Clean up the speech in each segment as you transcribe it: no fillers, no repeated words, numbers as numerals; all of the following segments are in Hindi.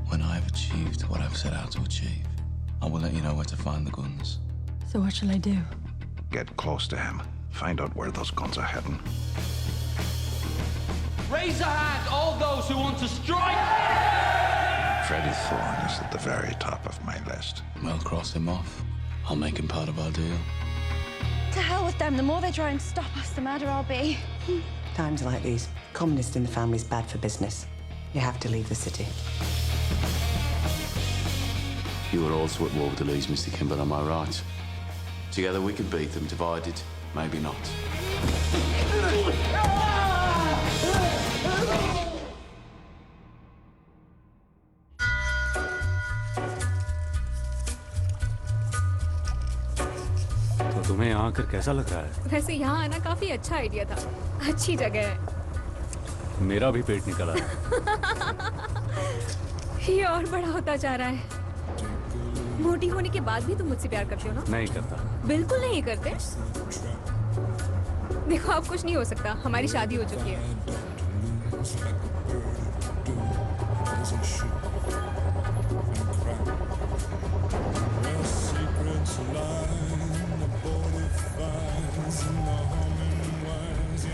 When I've achieved what I've set out to achieve, I will let you know where to find the guns. So what shall I do? Get close to him. Find out where those guns are heading. Raise a hand, all those who want to strike! Freddie Thorne is at the very top of my list. We'll cross him off. I'll make him part of our deal. To hell with them. The more they try and stop us, the madder I'll be. Times like these, communist in the family's bad for business. You have to leave the city. You were also at war with the Lees, Mr. Kimball, am I right? Together we could beat them, divided, maybe not. तो तुम्हें यहाँ आकर कैसा लग रहा है? वैसे यहाँ आना काफी अच्छा आइडिया था। अच्छी जगह है। मेरा भी पेट निकला है। ये और बड़ा होता जा रहा है। मोटी होने के बाद भी तुम मुझसे प्यार करते हो ना? नहीं करता। बिल्कुल नहीं करते। देखो अब कुछ नहीं हो सकता, हमारी शादी हो चुकी है।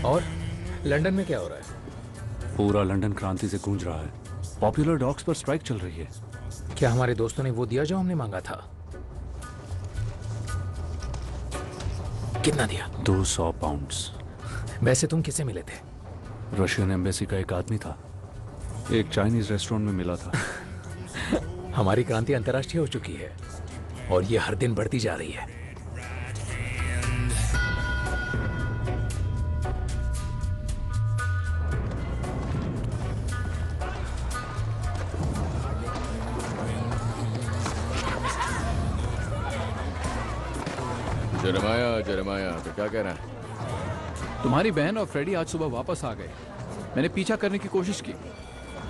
और लंदन में क्या हो रहा है? पूरा लंदन क्रांति से गूंज रहा है। पॉपुलर डॉग्स पर स्ट्राइक चल रही है। क्या हमारे दोस्तों ने वो दिया जो हमने मांगा था? कितना दिया? 200 पाउंड्स। वैसे तुम किससे मिले थे? रशियन एम्बेसी का एक आदमी था। एक चाइनीज रेस्टोरेंट में मिला था। हमारी क्रांति अंतर्राष्ट्रीय हो चुकी है और ये हर दिन बढ़ती जा रही है। जेरेमाया तो क्या कह रहा है? तुम्हारी बहन और फ्रेडी आज सुबह वापस आ गए। मैंने पीछा करने की कोशिश की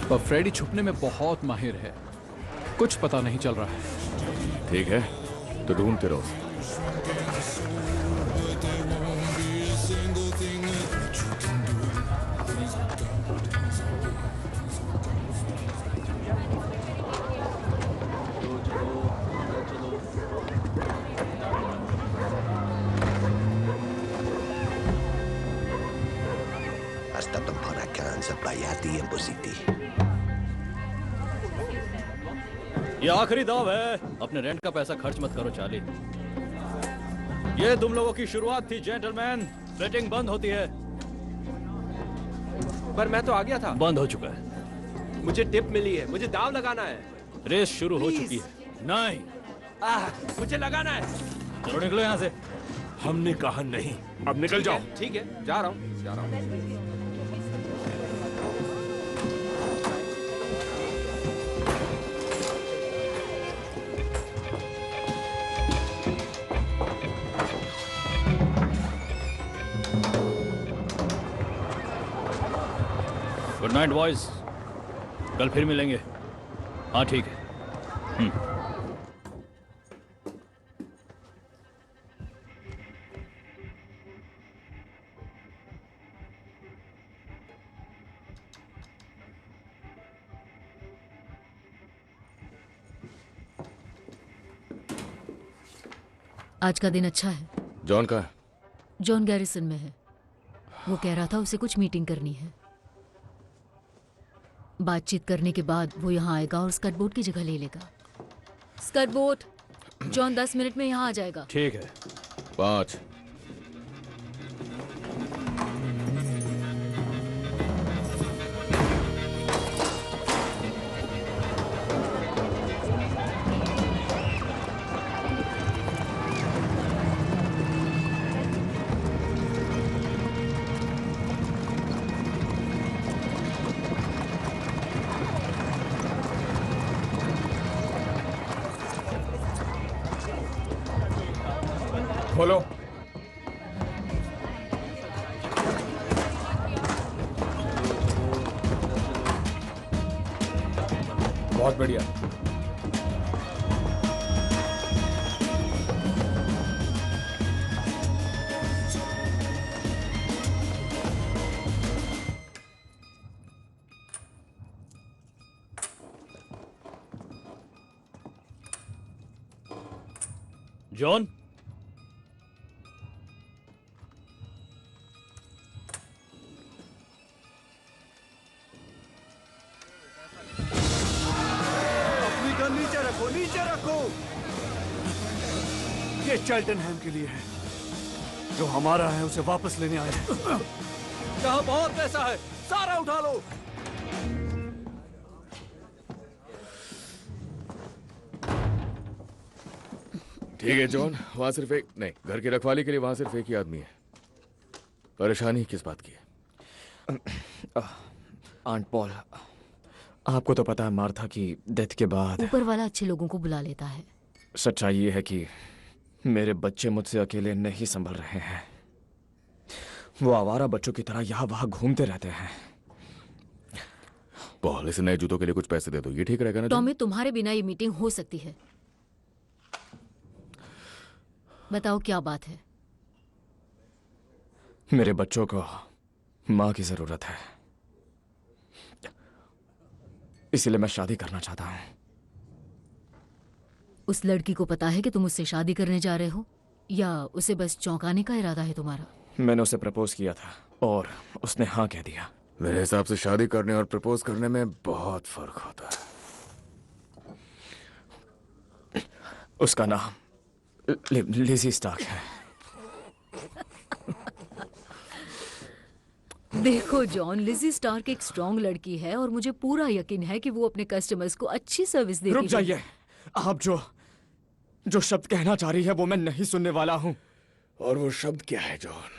पर फ्रेडी छुपने में बहुत माहिर है। कुछ पता नहीं चल रहा है। ठीक है तो ढूंढते रहो। ये आखिरी दाव है। अपने रेंट का पैसा खर्च मत करो चार्ली। ये तुम लोगों की शुरुआत थी जेंटलमैन। फ्लेटिंग बंद होती है। पर मैं तो आ गया था। बंद हो चुका है। मुझे टिप मिली है। मुझे दाव लगाना है। रेस शुरू हो चुकी है। नहीं मुझे लगाना है। चलो निकलो यहाँ से। हमने कहा नहीं। अब निकल जाओ। ठीक है जा रहा हूँ। Good night boys. कल फिर मिलेंगे। हाँ ठीक है। आज का दिन अच्छा है। जॉन का? जॉन गैरिसन में है। वो कह रहा था उसे कुछ मीटिंग करनी है। बातचीत करने के बाद वो यहाँ आएगा और स्कट बोट की जगह ले लेगा। स्कट बोट, जॉन 10 मिनट में यहाँ आ जाएगा। ठीक है। 5 बोलो। बहुत बढ़िया। जॉन, अपनी गन नीचे रखो, नीचे रखो। ये चेल्टनहैम के लिए है। जो हमारा है उसे वापस लेने आए हैं। यहाँ बहुत पैसा है, सारा उठा लो। ठीक है जॉन, वहां सिर्फ एक नहीं, घर की रखवाली के लिए वहां सिर्फ एक ही आदमी है। परेशानी किस बात की है? आंट पॉल, आपको तो पता है मार्था की डेथ के बाद ऊपर वाला अच्छे लोगों को बुला लेता है। सच्चाई ये है कि मेरे बच्चे मुझसे अकेले नहीं संभल रहे हैं। वो आवारा बच्चों की तरह यहाँ वहां घूमते रहते हैं। पॉल, इसे नए जूतों के लिए कुछ पैसे दे दो, ये ठीक रहेगा ना? टॉमी, तुम्हारे बिना ये मीटिंग हो सकती है। बताओ क्या बात है? मेरे बच्चों को माँ की जरूरत है, इसीलिए मैं शादी करना चाहता हूँ। उस लड़की को पता है कि तुम उससे शादी करने जा रहे हो, या उसे बस चौंकाने का इरादा है तुम्हारा? मैंने उसे प्रपोज किया था और उसने हाँ कह दिया। मेरे हिसाब से शादी करने और प्रपोज करने में बहुत फर्क होता है। उसका नाम लिज़ी स्टार्क है। देखो जॉन, लिज़ी स्टार्क एक स्ट्रॉन्ग लड़की है और मुझे पूरा यकीन है कि वो अपने कस्टमर्स को अच्छी सर्विस देगी। रुक जाइए, आप जो शब्द कहना चाह रही है वो मैं नहीं सुनने वाला हूँ। और वो शब्द क्या है जॉन?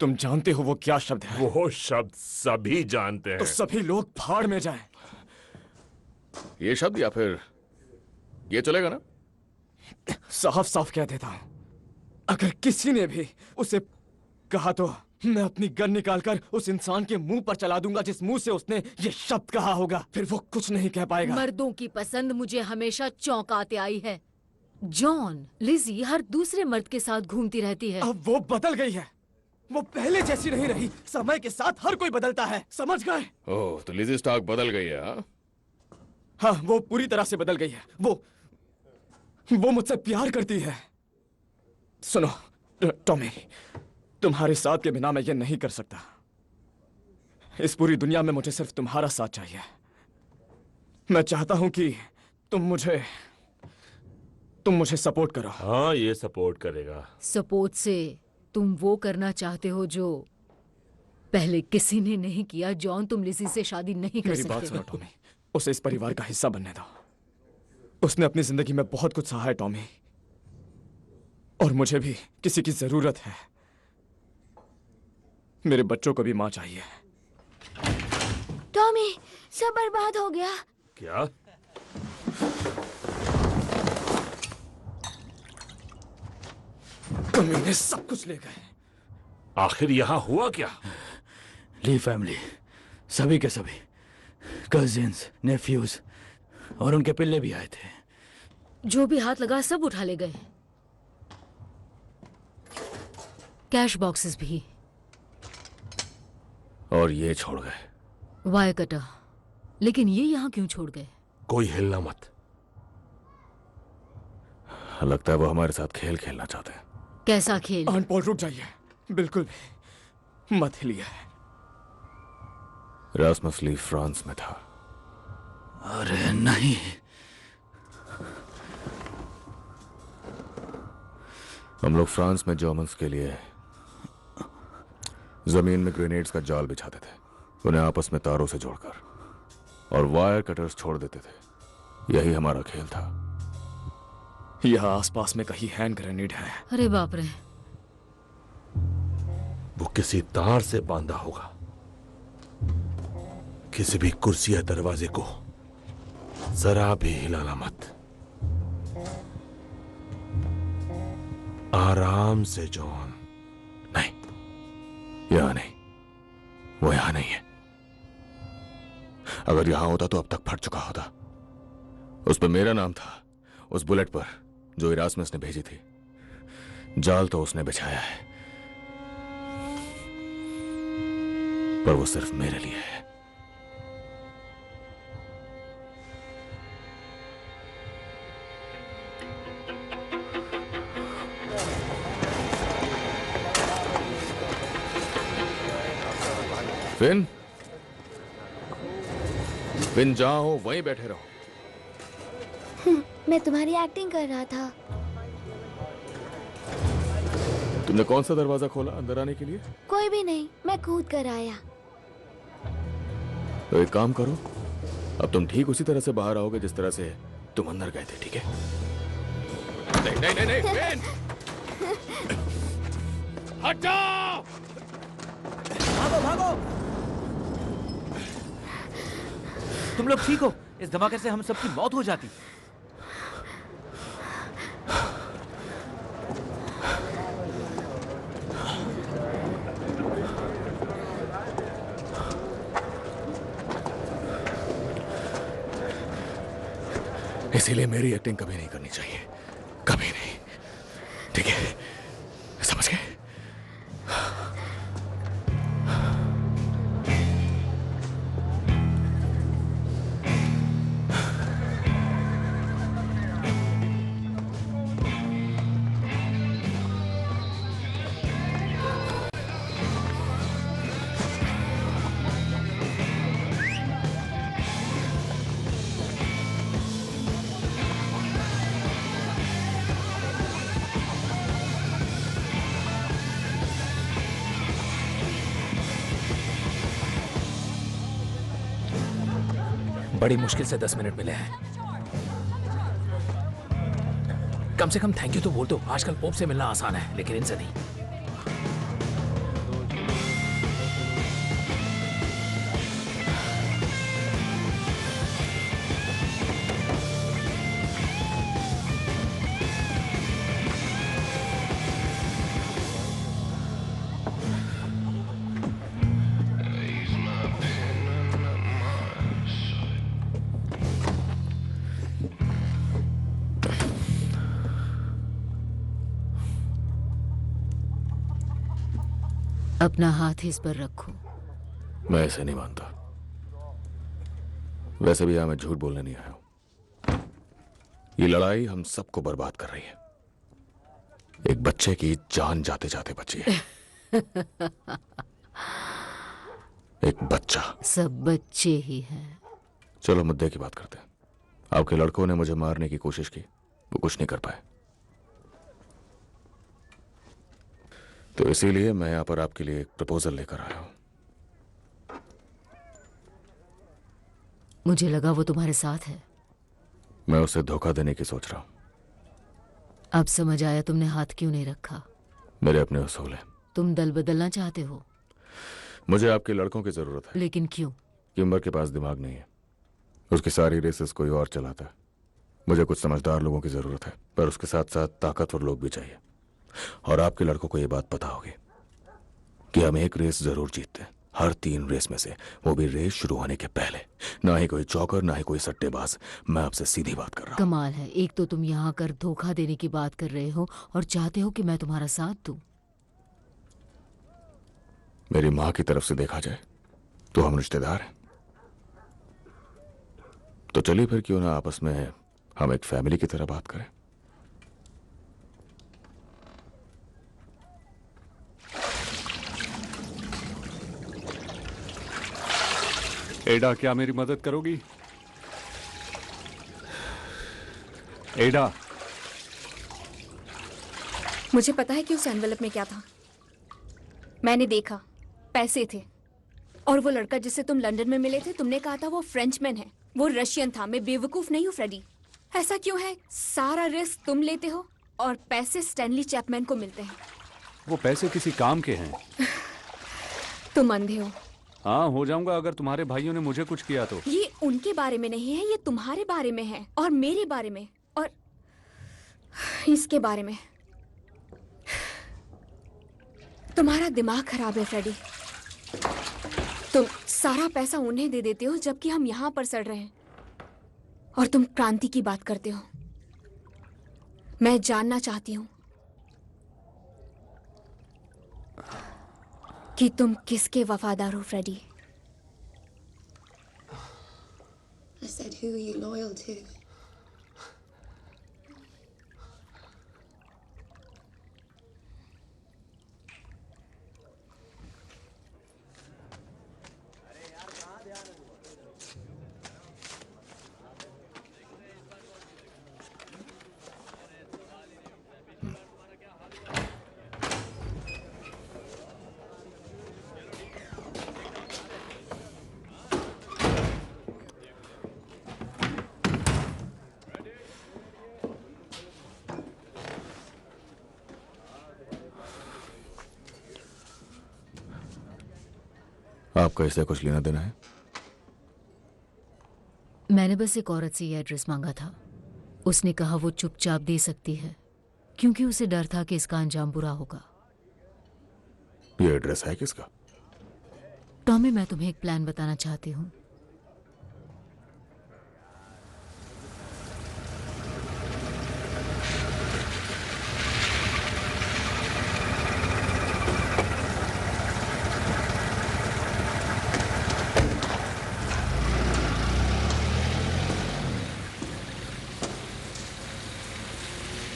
तुम जानते हो वो क्या शब्द है? वो शब्द सभी जानते हैं। तो सभी लोग भाड़ में जाएं। ये शब्द या फिर ये चलेगा ना? साफ साफ कह देता हूं, अगर किसी ने भी उसे कहा तो मैं अपनी गन निकालकर उस इंसान के मुंह पर चला दूंगा जिस मुंह से उसने ये शब्द कहा होगा। फिर वो कुछ नहीं कह पाएगा। मर्दों की पसंद मुझे हमेशा चौंकाते आई है जॉन। लिज़ी हर दूसरे मर्द के साथ घूमती रहती है। अब वो बदल गई है, वो पहले जैसी नहीं रही। समय के साथ हर कोई बदलता है, समझ गए? ओह, तो लिज़ी स्टार्क बदल गई है? हाँ, वो पूरी तरह से बदल गई है। वो मुझसे प्यार करती है। सुनो टॉमी, तुम्हारे साथ के बिना मैं ये नहीं कर सकता। इस पूरी दुनिया में मुझे सिर्फ तुम्हारा साथ चाहिए। मैं चाहता हूं कि तुम मुझे सपोर्ट करो। हाँ, ये सपोर्ट करेगा। सपोर्ट से तुम वो करना चाहते हो जो पहले किसी ने नहीं किया। जॉन, तुम लिज़ी से शादी नहीं कर मेरी सकते। बात सुनो टॉमी, उसे इस परिवार का हिस्सा बनने दो। उसने अपनी जिंदगी में बहुत कुछ सहा है टॉमी, और मुझे भी किसी की जरूरत है। मेरे बच्चों को भी मां चाहिए। टॉमी, सब बर्बाद हो गया। क्या? कमीने सब कुछ ले गए। आखिर यहाँ हुआ क्या? ली फैमिली, सभी के सभी कजिन्स, नेफ्यूज और उनके पिल्ले भी आए थे। जो भी हाथ लगा सब उठा ले गए, कैश बॉक्सेस भी। और ये छोड़ गए वायर कटर। लेकिन ये यहाँ क्यों छोड़ गए? कोई हिलना मत। लगता है वो हमारे साथ खेल खेलना चाहते हैं। कैसा खेल? आंट पॉल, रुक जाइए, बिल्कुल भी मत हिलिए। रास्मस ली फ्रांस में था। अरे नहीं, हम लोग फ्रांस में जर्मन्स के लिए जमीन में ग्रेनेड्स का जाल बिछाते थे, उन्हें आपस में तारों से जोड़कर, और वायर कटर्स छोड़ देते थे। यही हमारा खेल था। यहाँ आसपास में कहीं हैंड ग्रेनेड है। अरे बाप रे। वो किसी तार से बांधा होगा। किसी भी कुर्सी या दरवाजे को जरा भी हिलाना मत। आराम से जॉन। नहीं, यहां नहीं, वो यहां नहीं है। अगर यहां होता तो अब तक फट चुका होता। उस पर मेरा नाम था, उस बुलेट पर जो इरास्मस ने भेजी थी। जाल तो उसने बिछाया है, पर वो सिर्फ मेरे लिए है। फिन फिन जहां हो वहीं बैठे रहो। मैं तुम्हारी एक्टिंग कर रहा था। तुमने कौन सा दरवाजा खोला अंदर आने के लिए? कोई भी नहीं, मैं कूद कर आया। तो एक काम करो, अब तुम ठीक उसी तरह से बाहर आओगे जिस तरह से तुम अंदर गए थे, ठीक है? नहीं नहीं नहीं नहीं, फिन! हट जाओ! भागो भागो! तुम लोग ठीक हो? इस धमाके से हम सबकी मौत हो जाती। इसीलिए मेरी एक्टिंग कभी नहीं करनी चाहिए, कभी नहीं, ठीक है? समझ गए? बड़ी मुश्किल से 10 मिनट मिले हैं। कम से कम थैंक यू तो बोल दो। आजकल पोप से मिलना आसान है, लेकिन इनसे नहीं। अपना हाथ इस पर रखो। मैं ऐसे नहीं मानता। वैसे भी यहां मैं झूठ बोलने नहीं आया हूं। ये लड़ाई हम सबको बर्बाद कर रही है। एक बच्चे की जान जाते जाते बची है। एक बच्चा। सब बच्चे ही हैं। चलो मुद्दे की बात करते हैं। आपके लड़कों ने मुझे मारने की कोशिश की, वो कुछ नहीं कर पाए। तो इसीलिए मैं यहां पर आपके लिए एक प्रपोजल लेकर आया हूं। मुझे लगा वो तुम्हारे साथ है। मैं उसे धोखा देने की सोच रहा हूं। अब समझ आया तुमने हाथ क्यों नहीं रखा। मेरे अपने उसूल हैं। तुम दल बदलना चाहते हो। मुझे आपके लड़कों की जरूरत है। लेकिन क्यों? किम्बर के पास दिमाग नहीं है। उसकी सारी रेसेस कोई और चलाता है। मुझे कुछ समझदार लोगों की जरूरत है, पर उसके साथ साथ ताकतवर लोग भी चाहिए। और आपके लड़कों को यह बात पता होगी कि हम एक रेस जरूर जीतते हैं, हर 3 रेस में से, वो भी रेस शुरू होने के पहले। ना ही कोई चौकर, ना ही कोई सट्टेबाज। मैं आपसे सीधी बात कर रहा हूं। कमाल है, एक तो तुम यहाँ कर धोखा देने की बात कर रहे हो और चाहते हो कि मैं तुम्हारा साथ दूं। मेरी मां की तरफ से देखा जाए तो हम रिश्तेदार हैं। तो चलिए फिर क्यों ना आपस में हम एक फैमिली की तरह बात करें। एडा, क्या मेरी मदद करोगी? एडा, मुझे पता है कि उस एनवेलप में क्या था। मैंने देखा, पैसे थे। और वो लड़का जिससे तुम लंदन में मिले थे, तुमने कहा था वो फ्रेंचमैन है। वो रशियन था। मैं बेवकूफ नहीं हूँ फ्रेडी। ऐसा क्यों है? सारा रिस्क तुम लेते हो और पैसे स्टैनली चैपमैन को मिलते हैं। वो पैसे किसी काम के हैं। तुम अंधे हो। हाँ, हो जाऊंगा अगर तुम्हारे भाइयों ने मुझे कुछ किया तो। ये उनके बारे में नहीं है, ये तुम्हारे बारे में है और मेरे बारे में और इसके बारे में। तुम्हारा दिमाग खराब है फ्रेडी। तुम सारा पैसा उन्हें दे देते हो जबकि हम यहां पर सड़ रहे हैं, और तुम क्रांति की बात करते हो। मैं जानना चाहती हूं कि तुम किसके वफादार हो Freddy. I said, who are you loyal to? आपका इससे कुछ लेना देना है? मैंने बस एक औरत से ये एड्रेस मांगा था। उसने कहा वो चुपचाप दे सकती है क्योंकि उसे डर था कि इसका अंजाम बुरा होगा। ये एड्रेस है किसका? टॉमी, मैं तुम्हें एक प्लान बताना चाहती हूँ।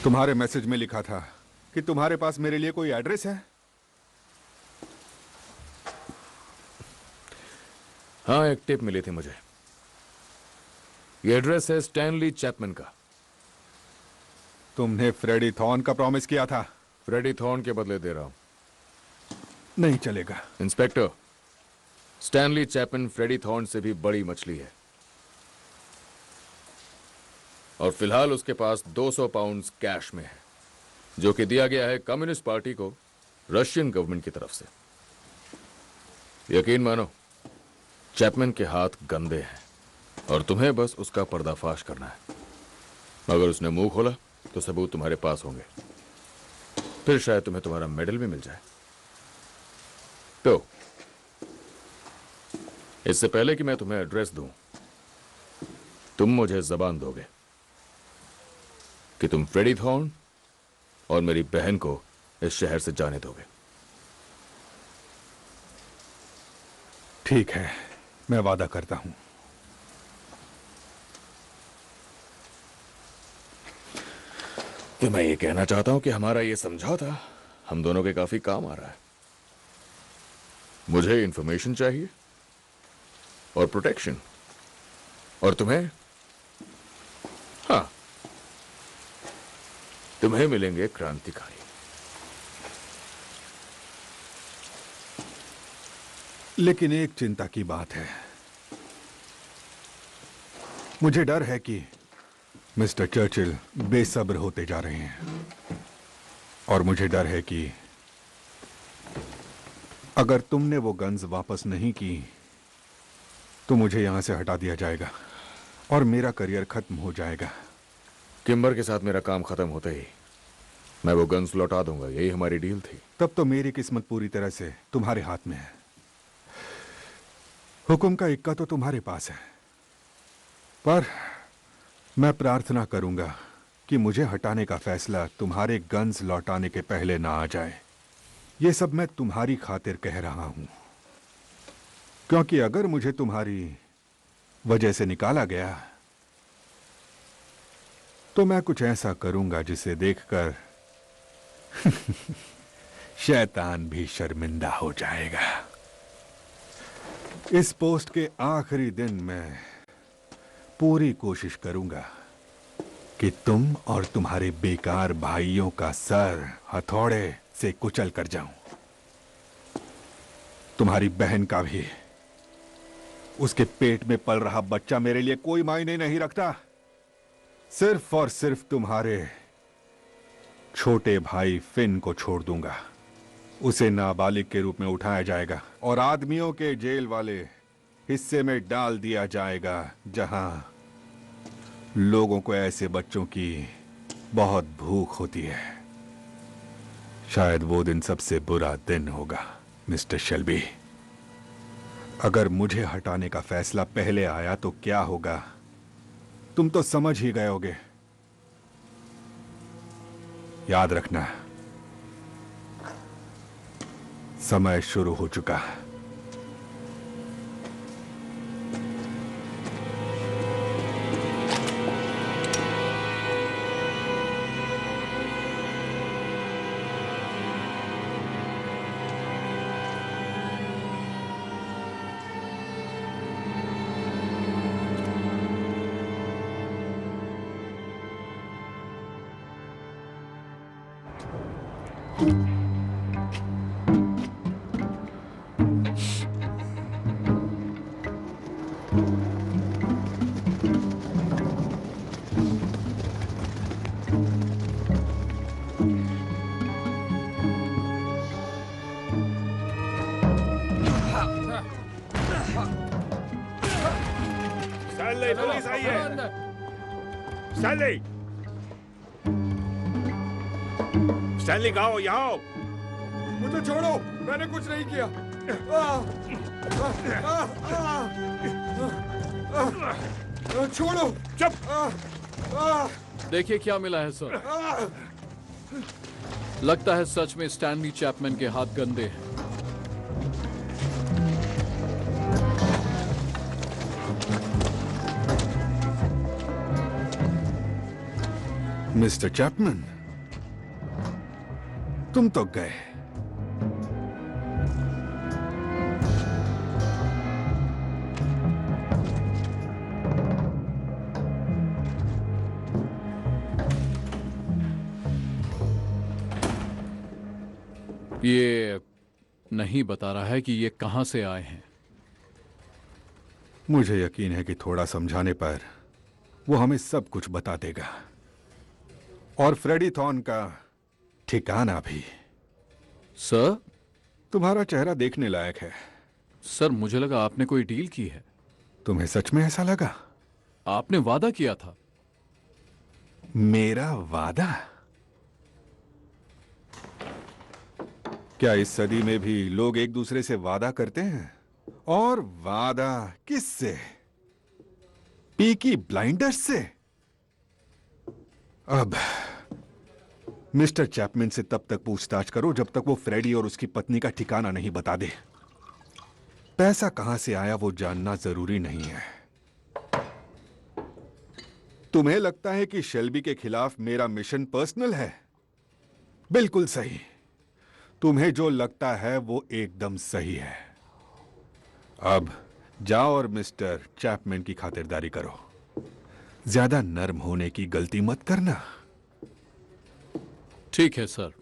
तुम्हारे मैसेज में लिखा था कि तुम्हारे पास मेरे लिए कोई एड्रेस है? हाँ, एक टिप मिली थी मुझे। ये एड्रेस है स्टैनली चैपमैन का। तुमने फ्रेडी थॉर्न का प्रॉमिस किया था। फ्रेडी थॉर्न के बदले दे रहा हूं। नहीं चलेगा। Inspector, Stanley Chapman Freddie Thorne से भी बड़ी मछली है और फिलहाल उसके पास 200 पाउंड्स कैश में है, जो कि दिया गया है कम्युनिस्ट पार्टी को रशियन गवर्नमेंट की तरफ से। यकीन मानो, चैपमैन के हाथ गंदे हैं और तुम्हें बस उसका पर्दाफाश करना है। अगर उसने मुंह खोला तो सबूत तुम्हारे पास होंगे, फिर शायद तुम्हें तुम्हारा मेडल भी मिल जाए। तो इससे पहले कि मैं तुम्हें एड्रेस दूं, तुम मुझे जबान दोगे कि तुम फ्रेडी थॉर्न और मेरी बहन को इस शहर से जाने दोगे? ठीक है, मैं वादा करता हूं। तो मैं ये कहना चाहता हूं कि हमारा ये समझौता हम दोनों के काफी काम आ रहा है। मुझे इंफॉर्मेशन चाहिए और प्रोटेक्शन, और तुम्हें, हाँ, तुम्हें मिलेंगे क्रांतिकारी। लेकिन एक चिंता की बात है। मुझे डर है कि मिस्टर चर्चिल बेसब्र होते जा रहे हैं, और मुझे डर है कि अगर तुमने वो गन्स वापस नहीं की तो मुझे यहां से हटा दिया जाएगा और मेरा करियर खत्म हो जाएगा। किम्बर के साथ मेरा काम खत्म होते ही मैं वो गन्स लौटा दूंगा, यही हमारी डील थी। तब तो मेरी किस्मत पूरी तरह से तुम्हारे हाथ में है। हुक्म का इक्का तो तुम्हारे पास है, पर मैं प्रार्थना करूंगा कि मुझे हटाने का फैसला तुम्हारे गन्स लौटाने के पहले ना आ जाए। ये सब मैं तुम्हारी खातिर कह रहा हूं, क्योंकि अगर मुझे तुम्हारी वजह से निकाला गया तो मैं कुछ ऐसा करूंगा जिसे देखकर शैतान भी शर्मिंदा हो जाएगा। इस पोस्ट के आखिरी दिन मैं पूरी कोशिश करूंगा कि तुम और तुम्हारे बेकार भाइयों का सर हथौड़े से कुचल कर जाऊं। तुम्हारी बहन का भी। उसके पेट में पल रहा बच्चा मेरे लिए कोई मायने नहीं रखता। सिर्फ और सिर्फ तुम्हारे छोटे भाई फिन को छोड़ दूंगा। उसे नाबालिग के रूप में उठाया जाएगा और आदमियों के जेल वाले हिस्से में डाल दिया जाएगा, जहां लोगों को ऐसे बच्चों की बहुत भूख होती है। शायद वो दिन सबसे बुरा दिन होगा, मिस्टर शेल्बी। अगर मुझे हटाने का फैसला पहले आया तो क्या होगा, तुम तो समझ ही गए होगे। याद रखना, समय शुरू हो चुका। स्टैनली, पुलिस आई है। स्टैनली, स्टैनली कहाँ हो? यहाँ हो। मुझे छोड़ो, मैंने कुछ नहीं किया। छोड़ो। चुप। देखिए क्या मिला है सर। लगता है सच में स्टैनली चैपमैन के हाथ गंदे हैं। मिस्टर चैपमैन, तुम तो गए। ये नहीं बता रहा है कि ये कहां से आए हैं। मुझे यकीन है कि थोड़ा समझाने पर वो हमें सब कुछ बता देगा, और फ्रेडी थॉर्न का ठिकाना भी। सर, तुम्हारा चेहरा देखने लायक है। सर, मुझे लगा आपने कोई डील की है। तुम्हें सच में ऐसा लगा? आपने वादा किया था। मेरा वादा? क्या इस सदी में भी लोग एक दूसरे से वादा करते हैं? और वादा किससे? पीकी ब्लाइंडर्स से? अब मिस्टर चैपमैन से तब तक पूछताछ करो जब तक वो फ्रेडी और उसकी पत्नी का ठिकाना नहीं बता दे। पैसा कहां से आया वो जानना जरूरी नहीं है। तुम्हें लगता है कि शेल्बी के खिलाफ मेरा मिशन पर्सनल है? बिल्कुल सही। तुम्हें जो लगता है वो एकदम सही है। अब जाओ और मिस्टर चैपमैन की खातिरदारी करो। ज्यादा नर्म होने की गलती मत करना। ठीक है सर।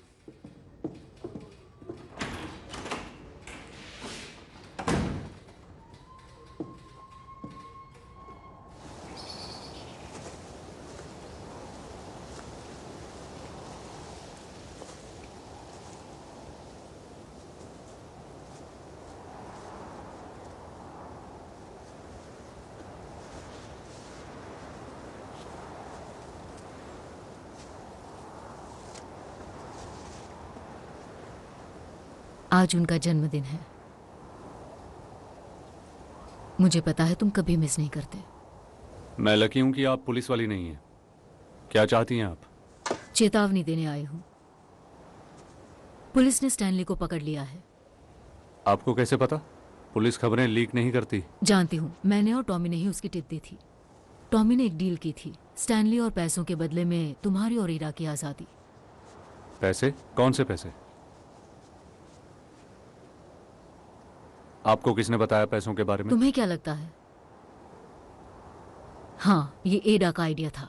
आज उनका जन्मदिन है। मुझे पता है तुम कभी मिस नहीं करते। मैं लकी हूं कि आप पुलिस वाली नहीं हैं। क्या चाहती हैं आप? चेतावनी देने आई हूं। पुलिस ने स्टैनली को पकड़ लिया है। आपको कैसे पता? पुलिस खबरें लीक नहीं करती। जानती हूं, मैंने और टॉमी ने ही उसकी टिप दी थी। टॉमी ने एक डील की थी, स्टैनली और पैसों के बदले में तुम्हारी और ईरा की आजादी। पैसे? कौन से पैसे? आपको किसने बताया पैसों के बारे में? तुम्हें क्या लगता है? हाँ, ये एडा का आइडिया था,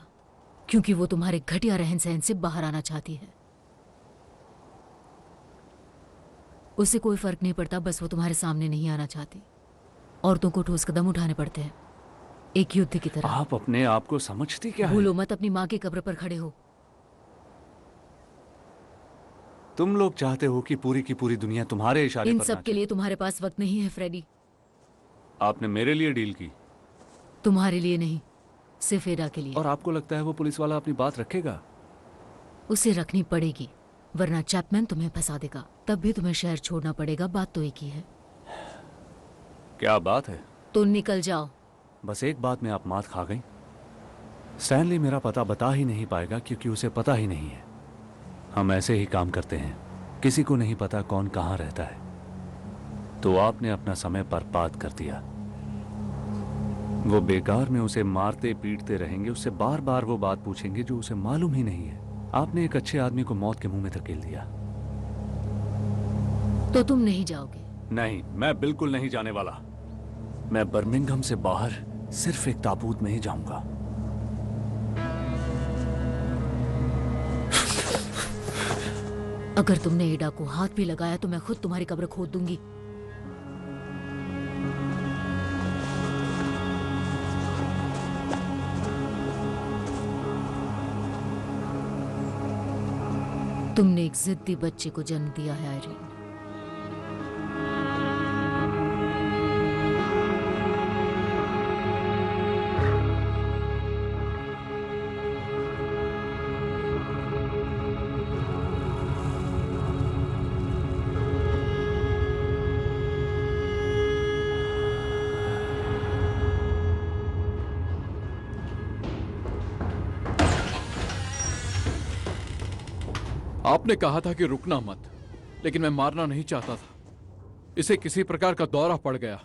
क्योंकि वो तुम्हारे घटिया रहन सहन से बाहर आना चाहती है। उसे कोई फर्क नहीं पड़ता, बस वो तुम्हारे सामने नहीं आना चाहती। औरतों को ठोस कदम उठाने पड़ते हैं, एक युद्ध की तरह। आप अपने आप को समझती क्या है? भूलो मत, अपनी माँ की कब्र पर खड़े हो। तुम लोग चाहते हो कि पूरी की पूरी दुनिया तुम्हारे इशारे इन पर सब के लिए तुम्हारे पास वक्त नहीं है फ्रेडी। आपने मेरे लिए डील की? तुम्हारे लिए नहीं, सिर्फ एडा के लिए। और आपको लगता है वो पुलिस वाला अपनी बात रखेगा? उसे रखनी पड़ेगी, वरना चैपमैन तुम्हें फंसा देगा। तब भी तुम्हें शहर छोड़ना पड़ेगा। बात तो एक ही है। क्या बात है? तो निकल जाओ। बस एक बात में आप मात खा गई। स्टैनली मेरा पता बता ही नहीं पाएगा, क्योंकि उसे पता ही नहीं है। हम ऐसे ही काम करते हैं, किसी को नहीं पता कौन कहां रहता है। तो आपने अपना समय बर्बाद कर दिया। वो बेकार में उसे मारते पीटते रहेंगे, उससे बार बार वो बात पूछेंगे जो उसे मालूम ही नहीं है। आपने एक अच्छे आदमी को मौत के मुंह में धकेल दिया। तो तुम नहीं जाओगे? नहीं, मैं बिल्कुल नहीं जाने वाला। मैं बर्मिंघम से बाहर सिर्फ एक ताबूत में ही जाऊंगा। अगर तुमने एडा को हाथ भी लगाया तो मैं खुद तुम्हारी कब्र खोद दूंगी। तुमने एक जिद्दी बच्चे को जन्म दिया है आयरीन। आपने कहा था कि रुकना मत, लेकिन मैं मारना नहीं चाहता था। इसे किसी प्रकार का दौरा पड़ गया।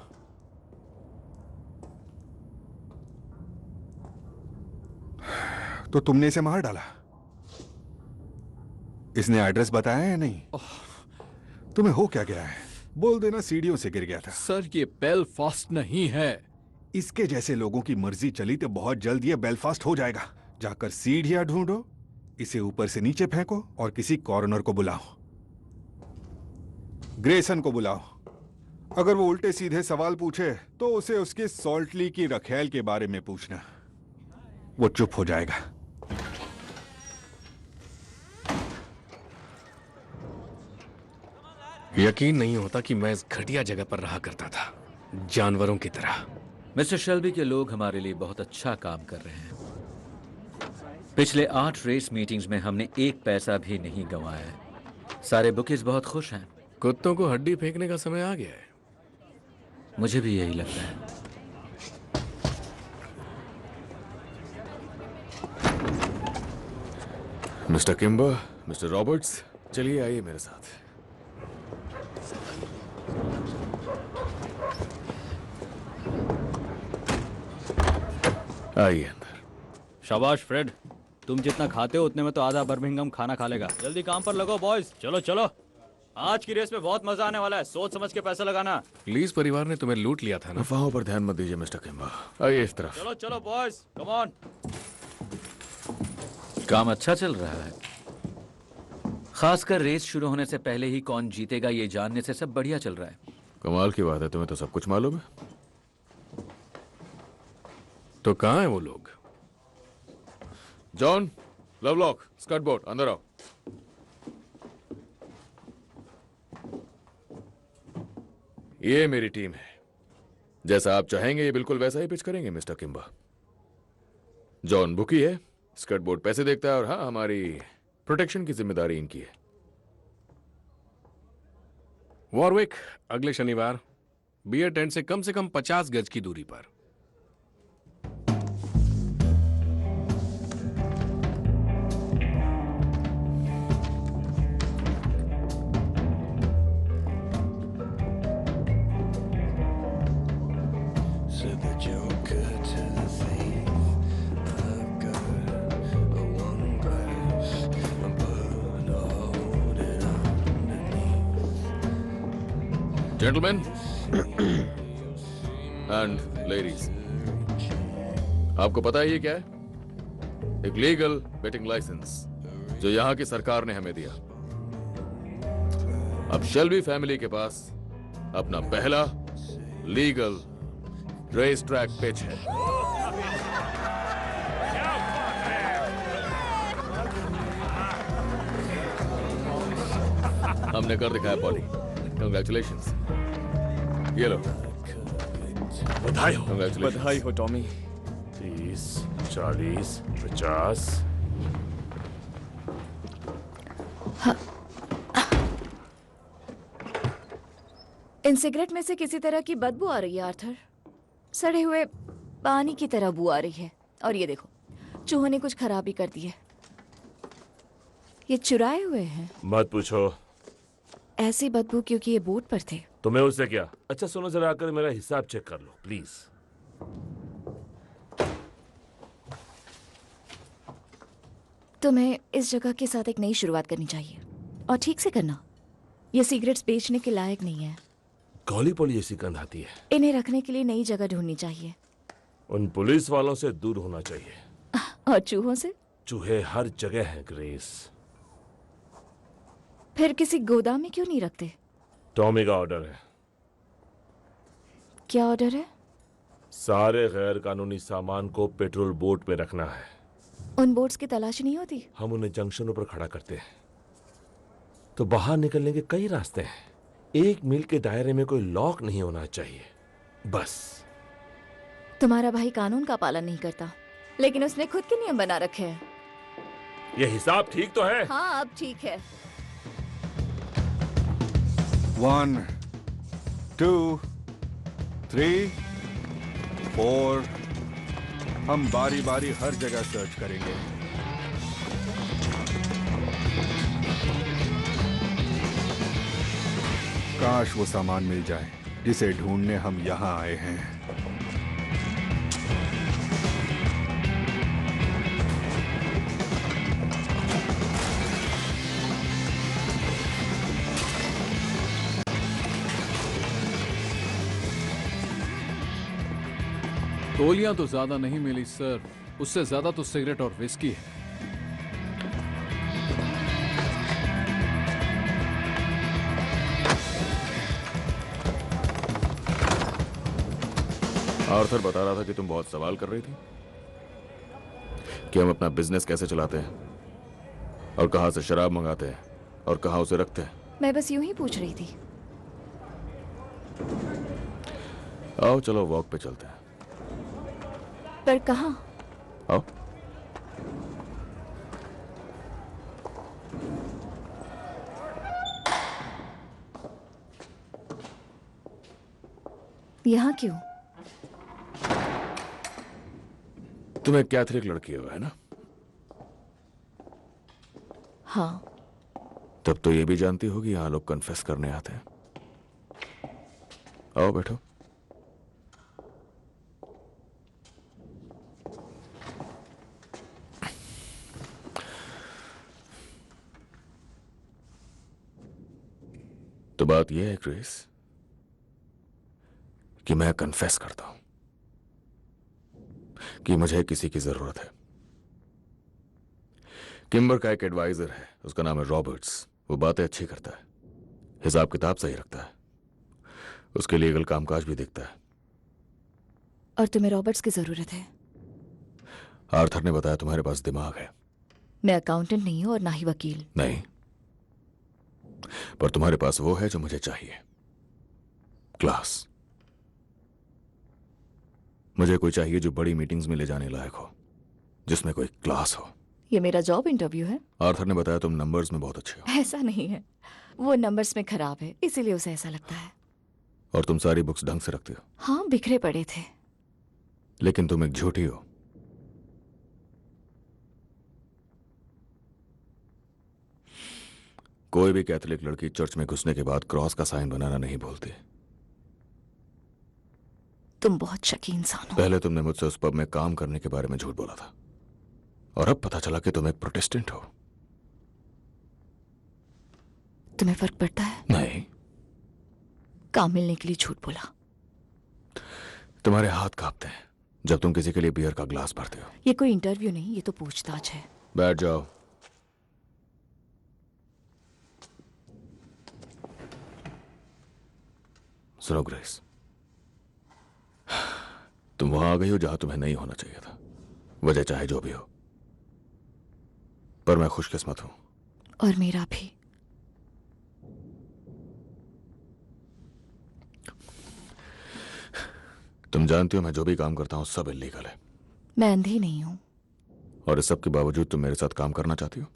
तो तुमने इसे मार डाला? इसने एड्रेस बताया या नहीं? तुम्हें हो क्या गया है? बोल देना सीढ़ियों से गिर गया था। सर, ये बेलफास्ट नहीं है। इसके जैसे लोगों की मर्जी चली तो बहुत जल्द ये बेलफास्ट हो जाएगा। जाकर सीढ़ियां ढूंढो, इसे ऊपर से नीचे फेंको और किसी कॉर्नर को बुलाओ। ग्रेसन को बुलाओ। अगर वो उल्टे सीधे सवाल पूछे तो उसे उसके सॉल्टली की रखेल के बारे में पूछना। वो चुप हो जाएगा। यकीन नहीं होता कि मैं इस घटिया जगह पर रहा करता था, जानवरों की तरह। मिस्टर शेल्बी के लोग हमारे लिए बहुत अच्छा काम कर रहे हैं। पिछले 8 रेस मीटिंग्स में हमने एक पैसा भी नहीं गंवाया है। सारे बुकीज बहुत खुश हैं। कुत्तों को हड्डी फेंकने का समय आ गया है। मुझे भी यही लगता है। मिस्टर किम्बर, मिस्टर रॉबर्ट्स, चलिए आइए मेरे साथ। आइए अंदर। शाबाश फ्रेड, तुम जितना खाते हो उतने में तो आधा बर्मिंघम खाना खा लेगा। जल्दी काम पर लगो बॉयज, चलो चलो। आज की रेस में बहुत मजा आने वाला है, सोच समझ के पैसा लगाना। लीज परिवार ने तुम्हें लूट लिया था ना। अफवाहों पर ध्यान मत दीजिए मिस्टर किम्बर, आइए इस तरफ। चलो चलो बॉयज, कम ऑन। काम अच्छा चल रहा है। खासकर रेस शुरू होने से पहले ही कौन जीतेगा ये जानने से सब बढ़िया चल रहा है। कमाल की बात है, तुम्हें तो सब कुछ मालूम है। तो कहाँ है वो लोग? जॉन, लवलॉक, स्कर्ट बोर्ड, अंदर आओ। ये मेरी टीम है। जैसा आप चाहेंगे ये बिल्कुल वैसा ही पिच करेंगे मिस्टर किम्बर। जॉन बुकी है, स्कर्ट बोर्ड पैसे देखता है, और हाँ, हमारी प्रोटेक्शन की जिम्मेदारी इनकी है। वॉरविक, अगले शनिवार बियर टेंट से कम 50 गज की दूरी पर। जेंटलमैन एंड लेडीज, आपको पता है ये क्या है? एक लीगल बेटिंग लाइसेंस जो यहां की सरकार ने हमें दिया। अब शेल्बी फैमिली के पास अपना पहला लीगल रेस ट्रैक पिच है। हमने कर दिखाया पॉली। कंग्रेचुलेशंस। ये लो। बधाई हो। बधाई हो टॉमी। 30, 40, 50। इन सिगरेट में से किसी तरह की बदबू आ रही है आर्थर। सड़े हुए पानी की तरह बू आ रही है। और ये देखो, चूहों ने कुछ खराबी कर दी है। ये चुराए हुए हैं। मत पूछो। ऐसी बदबू क्योंकि ये बोट पर थे। तुम्हें उससे क्या? अच्छा सुनो, जरा आकर मेरा हिसाब चेक कर लो प्लीज। तुम्हें इस जगह के साथ एक नई शुरुआत करनी चाहिए, और ठीक से करना। ये सिगरेट्स बेचने के लायक नहीं है। कौली पोली ऐसी गंध आती है। इन्हें रखने के लिए नई जगह ढूंढनी चाहिए। उन पुलिस वालों से दूर होना चाहिए। और चूहों से? चूहे हर जगह हैं ग्रेस। फिर किसी गोदाम में क्यों नहीं रखते? टॉमी का ऑर्डर है। क्या ऑर्डर है? सारे गैर कानूनी सामान को पेट्रोल बोट में रखना है। उन बोट्स की तलाश नहीं होती? हम उन्हें जंक्शनों पर खड़ा करते हैं, तो बाहर निकलने के कई रास्ते हैं। 1 मील के दायरे में कोई लॉक नहीं होना चाहिए, बस। तुम्हारा भाई कानून का पालन नहीं करता, लेकिन उसने खुद के नियम बना रखे हैं। ये हिसाब ठीक तो है? हाँ, अब ठीक है। 1, 2, 3, 4। हम बारी बारी हर जगह सर्च करेंगे। काश वो सामान मिल जाए जिसे ढूंढने हम यहाँ आए हैं। गोलियां तो ज्यादा नहीं मिली सर, उससे ज्यादा तो सिगरेट और विस्की है। आर्थर बता रहा था कि तुम बहुत सवाल कर रही थी कि हम अपना बिजनेस कैसे चलाते हैं और कहां से शराब मंगाते हैं और कहां उसे रखते हैं। मैं बस यूं ही पूछ रही थी। आओ चलो वॉक पे चलते हैं। पर कहाँ? आओ। यहाँ क्यों? तुम एक कैथलिक लड़की हो, है ना? हाँ। तब तो ये भी जानती होगी यहाँ लोग कन्फेस करने आते हैं। आओ बैठो। तो बात यह है क्रिस कि मैं कन्फेस करता हूं कि मुझे किसी की जरूरत है। किम्बर का एक एडवाइजर है, उसका नाम है रॉबर्ट्स। वो बातें अच्छी करता है, हिसाब किताब सही रखता है, उसके लीगल कामकाज भी देखता है। और तुम्हें रॉबर्ट्स की जरूरत है? आर्थर ने बताया तुम्हारे पास दिमाग है। मैं अकाउंटेंट नहीं हूं और ना ही वकील। नहीं, पर तुम्हारे पास वो है जो मुझे चाहिए, क्लास। मुझे कोई चाहिए जो बड़ी मीटिंग्स में ले जाने लायक हो, जिसमें कोई क्लास हो। ये मेरा जॉब इंटरव्यू है। आर्थर ने बताया तुम नंबर्स में बहुत अच्छे हो। ऐसा नहीं है, वो नंबर्स में खराब है, इसीलिए उसे ऐसा लगता है। और तुम सारी बुक्स ढंग से रखते हो। हाँ, बिखरे पड़े थे। लेकिन तुम एक झूठी हो। कोई भी कैथोलिक लड़की चर्च में घुसने के बाद क्रॉस का साइन बनाना नहीं भूलती। तुम बहुत शकी इंसान हो। पहले तुमने मुझसे उस पब में काम करने के बारे में झूठ बोला था, और अब पता चला कि तुम एक प्रोटेस्टेंट हो। तुम्हें फर्क पड़ता है? नहीं। काम मिलने के लिए झूठ बोला। तुम्हारे हाथ कांपते हैं जब तुम किसी के लिए बियर का ग्लास भरते हो। ये कोई इंटरव्यू नहीं, ये तो पूछताछ है। बैठ जाओ। सुनो ग्रेस, तुम वहां आ गई हो जहां तुम्हें नहीं होना चाहिए था, वजह चाहे जो भी हो, पर मैं खुशकिस्मत हूं। और मेरा भी। तुम जानती हो मैं जो भी काम करता हूं सब इल्लीगल है। मैं अंधी नहीं हूं। और इस सब के बावजूद तुम मेरे साथ काम करना चाहती हो?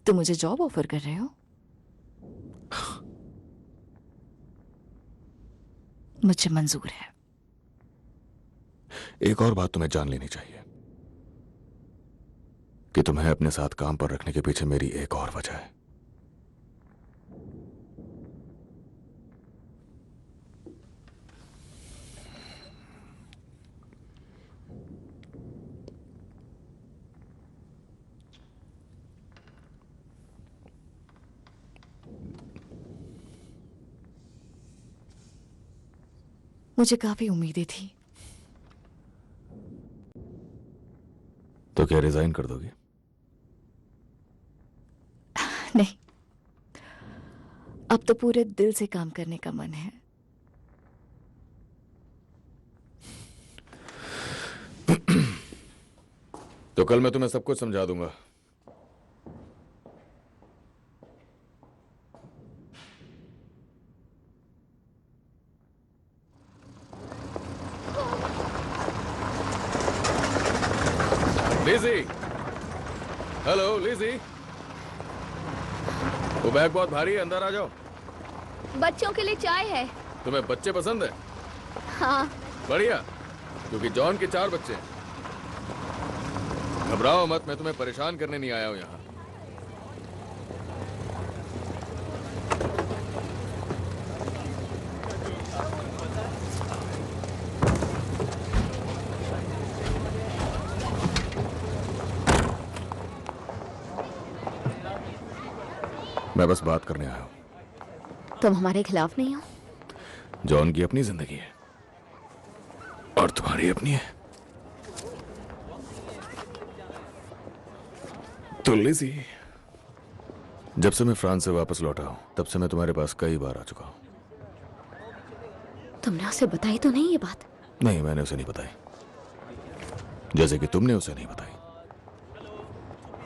तुम मुझे जॉब ऑफर कर रहे हो? मुझे मंजूर है। एक और बात तुम्हें जान लेनी चाहिए कि तुम्हें अपने साथ काम पर रखने के पीछे मेरी एक और वजह है। मुझे काफी उम्मीदें थी। तो क्या रिजाइन कर दोगी? नहीं, अब तो पूरे दिल से काम करने का मन है। तो कल मैं तुम्हें सब कुछ समझा दूंगा। लिज़ी, हेलो लिज़ी, वो बैग बहुत भारी है, अंदर आ जाओ। बच्चों के लिए चाय है। तुम्हें बच्चे पसंद है? हाँ। बढ़िया, क्योंकि जॉन के 4 बच्चे हैं। घबराओ मत, मैं तुम्हें परेशान करने नहीं आया हूं यहाँ। मैं बस बात करने आया हूं। तुम हमारे खिलाफ नहीं हो? जॉन की अपनी जिंदगी है और तुम्हारी अपनी है। तो लिज़ी, जब से मैं फ्रांस से वापस लौटा हूं तब से मैं तुम्हारे पास कई बार आ चुका हूं। तुमने उसे बताई तो नहीं ये बात? नहीं, मैंने उसे नहीं बताई, जैसे कि तुमने उसे नहीं बताई।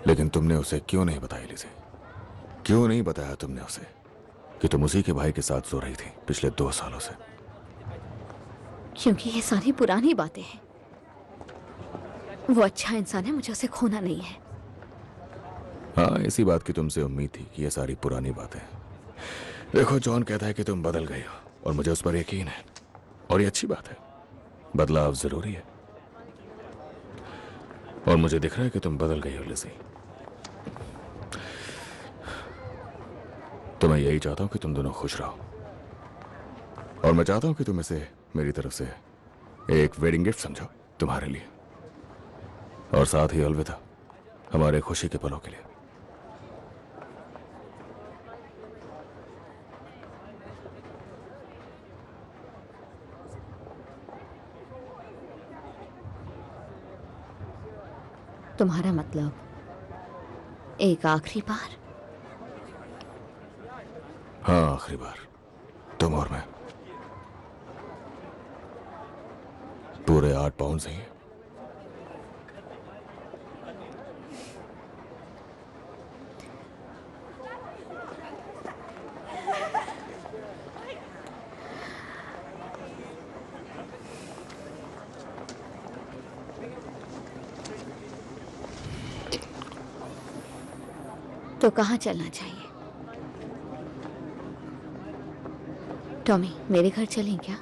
लेकिन तुमने उसे क्यों नहीं बताई लिज़ी? क्यों नहीं बताया तुमने उसे कि तुम उसी के भाई के साथ सो रही थी पिछले 2 सालों से? क्योंकि ये सारी पुरानी बातें हैं। वो अच्छा इंसान है, मुझे उसे खोना नहीं है। हाँ, इसी बात की तुमसे उम्मीद थी कि ये सारी पुरानी बातें। देखो, जॉन कहता है कि तुम बदल गई हो और मुझे उस पर यकीन है, और ये अच्छी बात है। बदलाव जरूरी है और मुझे दिख रहा है कि तुम बदल गई हो लिज़ी। तो मैं यही चाहता हूं कि तुम दोनों खुश रहो, और मैं चाहता हूं कि तुम इसे मेरी तरफ से एक वेडिंग गिफ्ट समझो तुम्हारे लिए, और साथ ही अलविदा हमारे खुशी के पलों के लिए। तुम्हारा मतलब एक आखिरी बार? हाँ, आखिरी बार, तुम और मैं। पूरे 8 पाउंड ही। तो कहाँ चलना चाहिए? टॉमी, मेरे घर चलें क्या?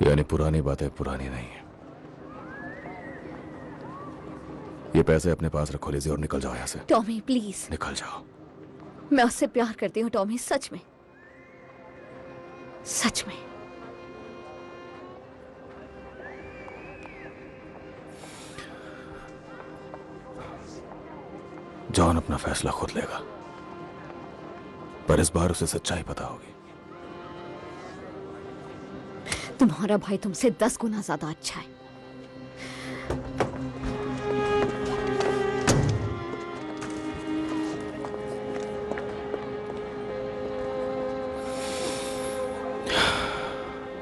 यानी पुरानी बातें पुरानी नहीं है। ये पैसे अपने पास रखो लिज़ी और निकल जाओ यहाँ से। Tommy please. निकल जाओ। मैं उससे प्यार करती हूँ टॉमी, सच में, सच में। जॉन अपना फैसला खुद लेगा, पर इस बार उसे सच्चाई पता होगी। तुम्हारा भाई तुमसे 10 गुना ज्यादा अच्छा है।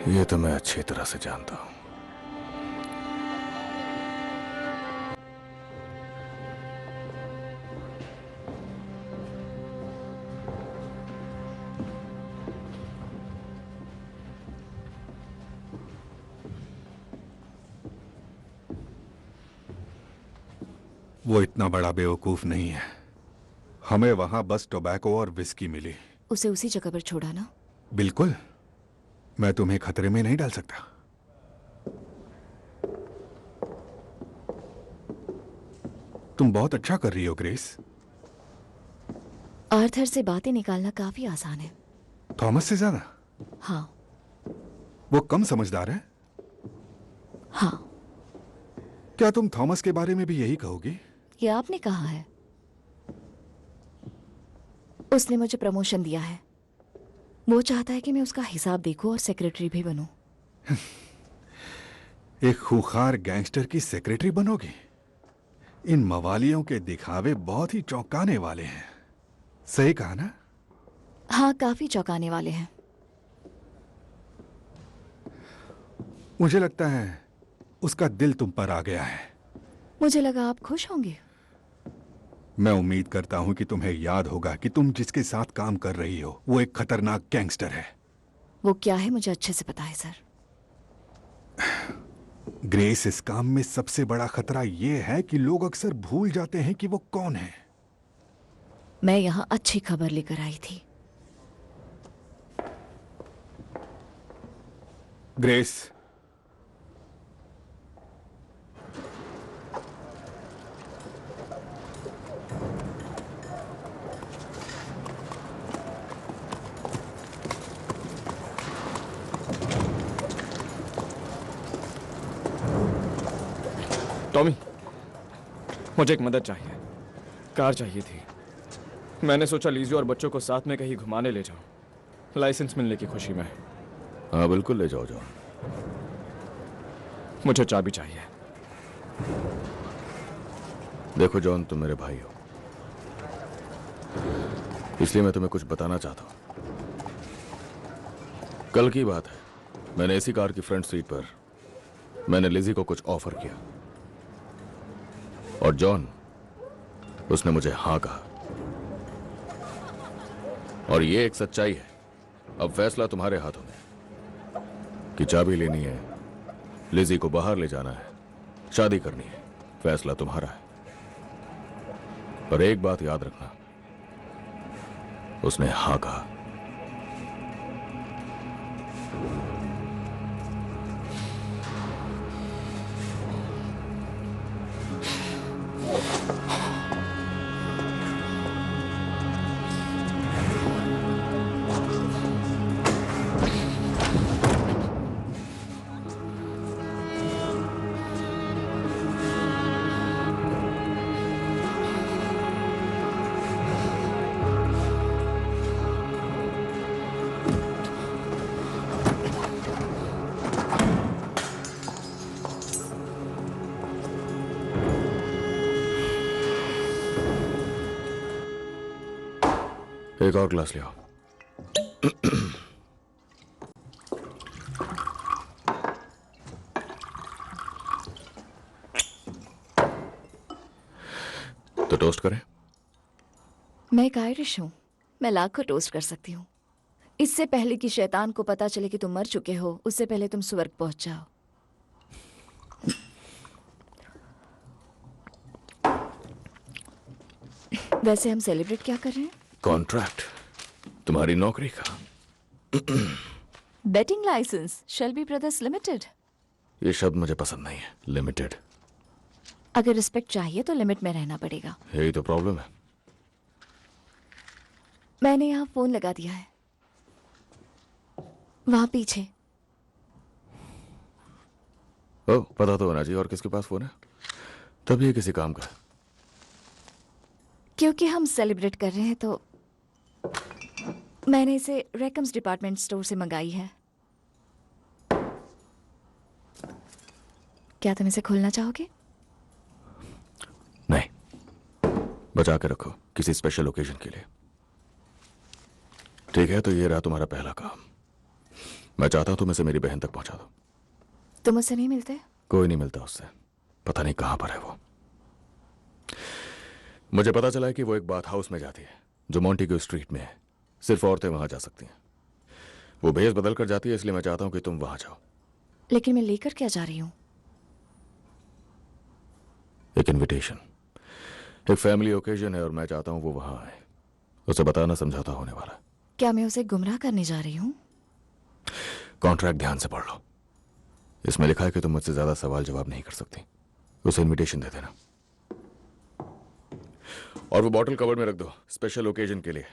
ये तो मैं अच्छी तरह से जानता हूं। वो इतना बड़ा बेवकूफ नहीं है। हमें वहां बस टोबैको और विस्की मिली। उसे उसी जगह पर छोड़ा ना? बिल्कुल, मैं तुम्हें खतरे में नहीं डाल सकता। तुम बहुत अच्छा कर रही हो ग्रेस। आर्थर से बातें निकालना काफी आसान है। थॉमस से ज्यादा? हाँ। वो कम समझदार है? हाँ। क्या तुम थॉमस के बारे में भी यही कहोगी? ये आपने कहा है। उसने मुझे प्रमोशन दिया है। वो चाहता है कि मैं उसका हिसाब देखूं और सेक्रेटरी भी बनूं। एक खूंखार गैंगस्टर की सेक्रेटरी बनोगी? इन मवालियों के दिखावे बहुत ही चौंकाने वाले हैं। सही कहा ना? हाँ, काफी चौंकाने वाले हैं। मुझे लगता है उसका दिल तुम पर आ गया है। मुझे लगा आप खुश होंगे। मैं उम्मीद करता हूं कि तुम्हें याद होगा कि तुम जिसके साथ काम कर रही हो वो एक खतरनाक गैंगस्टर है। वो क्या है मुझे अच्छे से पता है सर। ग्रेस, इस काम में सबसे बड़ा खतरा यह है कि लोग अक्सर भूल जाते हैं कि वो कौन है। मैं यहाँ अच्छी खबर लेकर आई थी। ग्रेस, टॉमी, मुझे एक मदद चाहिए। कार चाहिए थी। मैंने सोचा लीजू और बच्चों को साथ में कहीं घुमाने ले जाऊं, लाइसेंस मिलने की खुशी में। हाँ बिल्कुल ले जाओ जाओ। मुझे चाबी चाहिए। देखो जॉन, तुम मेरे भाई हो, इसलिए मैं तुम्हें कुछ बताना चाहता हूं। कल की बात है, मैंने इसी कार की फ्रंट सीट पर मैंने लिजी को कुछ ऑफर किया और जॉन, उसने मुझे हाँ कहा। और ये एक सच्चाई है। अब फैसला तुम्हारे हाथों में कि चाबी लेनी है, लिजी को बाहर ले जाना है, शादी करनी है। फैसला तुम्हारा है। पर एक बात याद रखना, उसने हाँ कहा। एक और ग्लास ले आओ। तो टोस्ट करें? मैं एक आयरिश हूँ, मैं लाखों टोस्ट कर सकती हूँ। इससे पहले कि शैतान को पता चले कि तुम मर चुके हो, उससे पहले तुम स्वर्ग पहुंच जाओ। वैसे हम सेलिब्रेट क्या कर रहे हैं? कॉन्ट्रैक्ट, तुम्हारी नौकरी का। Betting licence, Shelby Brothers Limited. ये शब्द मुझे पसंद नहीं है, लिमिटेड। अगर रिस्पेक्ट चाहिए तो लिमिट में रहना पड़ेगा। यही तो प्रॉब्लम है। मैंने यहाँ फोन लगा दिया है, वहां पीछे। ओ, पता तो होना चाहिए। और किसके पास फोन है? तब ये किसी काम का है। क्योंकि हम सेलिब्रेट कर रहे हैं तो मैंने इसे रेकम्स डिपार्टमेंट स्टोर से मंगाई है। क्या तुम इसे खोलना चाहोगे? नहीं, बचा के रखो किसी स्पेशल ओकेजन के लिए। ठीक है, तो ये रहा तुम्हारा पहला काम। मैं चाहता हूं तुम इसे मेरी बहन तक पहुंचा दो। तुम उससे नहीं मिलते? कोई नहीं मिलता उससे, पता नहीं कहां पर है वो। मुझे पता चला है कि वो एक बाथ हाउस में जाती है जो मॉन्टेग्यू स्ट्रीट में है। सिर्फ औरतें वहां जा सकती हैं। वो भेस बदल कर जाती है, इसलिए मैं चाहता हूं कि तुम वहां जाओ। लेकिन मैं लेकर क्या जा रही हूँ? एक इनविटेशन, एक फैमिली ओकेजन है और मैं चाहता हूं वो वहां आए। उसे बताना समझौता होने वाला है। क्या मैं उसे गुमराह करने जा रही हूँ? कॉन्ट्रैक्ट ध्यान से पढ़ लो। इसमें लिखा है कि तुम मुझसे ज्यादा सवाल जवाब नहीं कर सकती। उसे इनविटेशन दे देना और वो बॉटल कवर में रख दो, स्पेशल ओकेजन के लिए।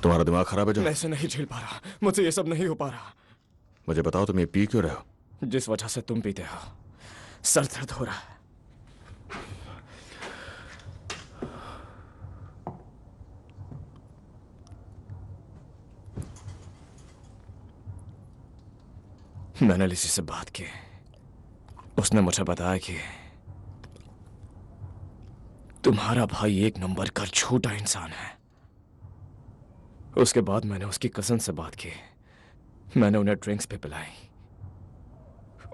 तुम्हारा दिमाग खराब है जो? मैं इसे नहीं झेल पा रहा, मुझसे ये सब नहीं हो पा रहा। मुझे बताओ तुम ये पी क्यों रहे हो? जिस वजह से तुम पीते हो, सर दर्द हो रहा है। मैंने लिसी से बात की, उसने मुझे बताया कि तुम्हारा भाई एक नंबर का झूठा इंसान है। उसके बाद मैंने उसकी कजन से बात की, मैंने उन्हें ड्रिंक्स भी पिलाई।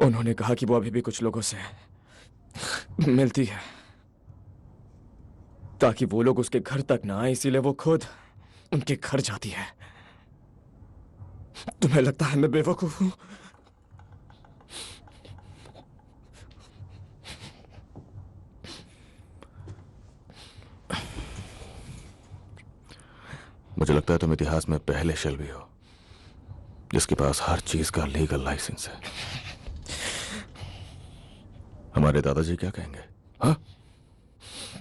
उन्होंने कहा कि वो अभी भी कुछ लोगों से मिलती है ताकि वो लोग उसके घर तक ना आए, इसीलिए वो खुद उनके घर जाती है। तुम्हें लगता है मैं बेवकूफ हूं? मुझे लगता है तुम इतिहास में पहले शेल्बी हो जिसके पास हर चीज का लीगल लाइसेंस है। हमारे दादाजी क्या कहेंगे? हाँ,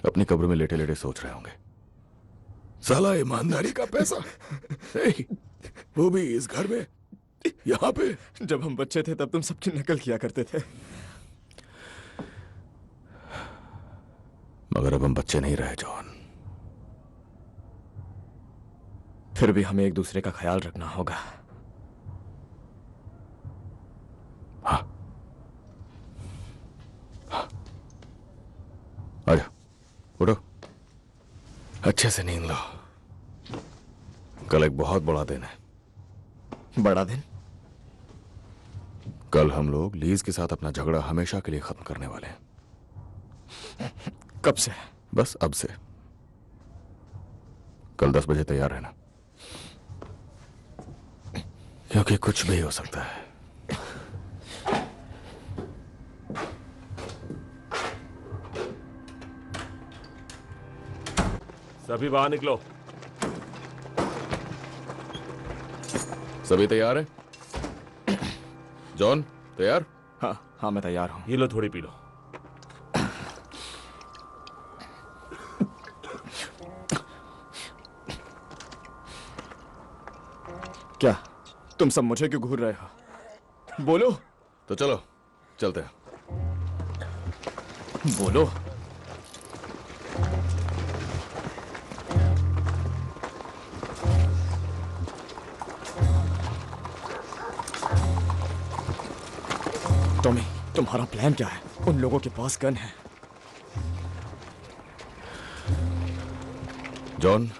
अपनी कब्र में लेटे लेटे सोच रहे होंगे, साला ईमानदारी का पैसा, वो भी इस घर में, यहाँ पे। जब हम बच्चे थे तब तुम सबकी नकल किया करते थे, मगर अब हम बच्चे नहीं रहे जॉन। फिर भी हमें एक दूसरे का ख्याल रखना होगा। हाँ, आजा, उठो, अच्छे से नींद लो। कल एक बहुत बड़ा दिन है। बड़ा दिन? कल हम लोग लीज के साथ अपना झगड़ा हमेशा के लिए खत्म करने वाले हैं। कब से? बस अब से। कल 10 बजे तैयार रहना, क्योंकि कुछ भी हो सकता है। सभी बाहर निकलो। सभी तैयार हैं? जॉन तैयार? हाँ मैं तैयार हूं। ये लो, थोड़ी पी लो। क्या तुम सब मुझे क्यों घूर रहे हो? बोलो। तो चलो चलते हैं। बोलो। टॉमी, तुम्हारा प्लान क्या है? उन लोगों के पास गन है। जॉन,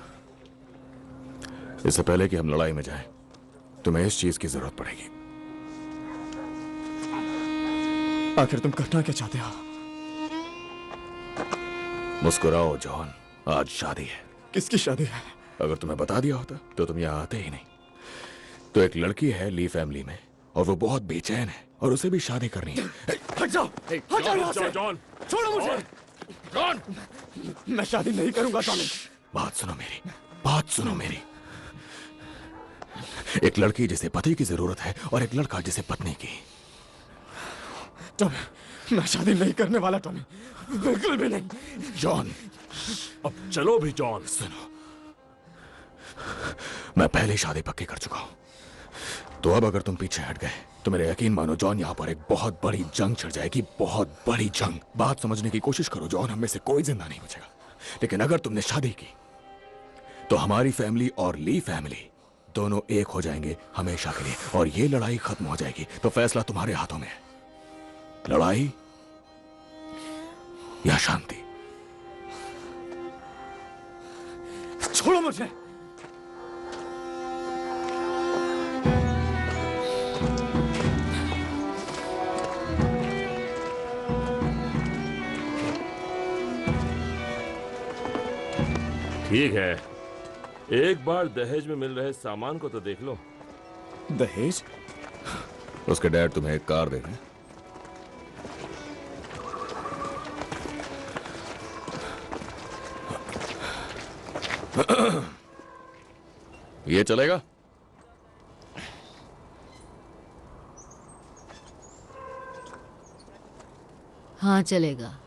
इससे पहले कि हम लड़ाई में जाएं, तुम्हें इस चीज की जरूरत पड़ेगी। आखिर तुम करना क्या चाहते हो? मुस्कुराओ जॉन, आज शादी है। किसकी शादी है? अगर तुम्हें बता दिया होता तो तुम यहाँ आते ही नहीं। तो एक लड़की है ली फैमिली में और वो बहुत बेचैन है और उसे भी शादी करनी है। हट जाओ, हट जाओ यहाँ से। जॉन, छोड़ो मुझे। जॉन, मैं शादी नहीं करूंगा टॉमी। बात सुनो मेरी, बात सुनो मेरी। एक लड़की जिसे पति की जरूरत है और एक लड़का जिसे पत्नी की। टॉमी, मैं शादी नहीं करने वाला टॉमी, बिल्कुल भी नहीं। जॉन, अब चलो भी जॉन। सुनो, मैं पहले ही शादी पक्की कर चुका हूं, तो अब अगर तुम पीछे हट गए तो मेरे यकीन मानो जॉन, यहाँ पर एक बहुत बड़ी जंग छिड़ जाएगी, बहुत बड़ी जंग। बात समझने की कोशिश करो जॉन, हम में से कोई जिंदा नहीं बचेगा। लेकिन अगर तुमने शादी की तो हमारी फैमिली और ली फैमिली दोनों एक हो जाएंगे हमेशा के लिए, और ये लड़ाई खत्म हो जाएगी। तो फैसला तुम्हारे हाथों में है, लड़ाई या शांति। छोड़ो मुझे। ठीक है, एक बार दहेज में मिल रहे सामान को तो देख लो। दहेज? उसके डैड तुम्हें एक कार दे रहे हैं। ये चलेगा? हाँ चलेगा।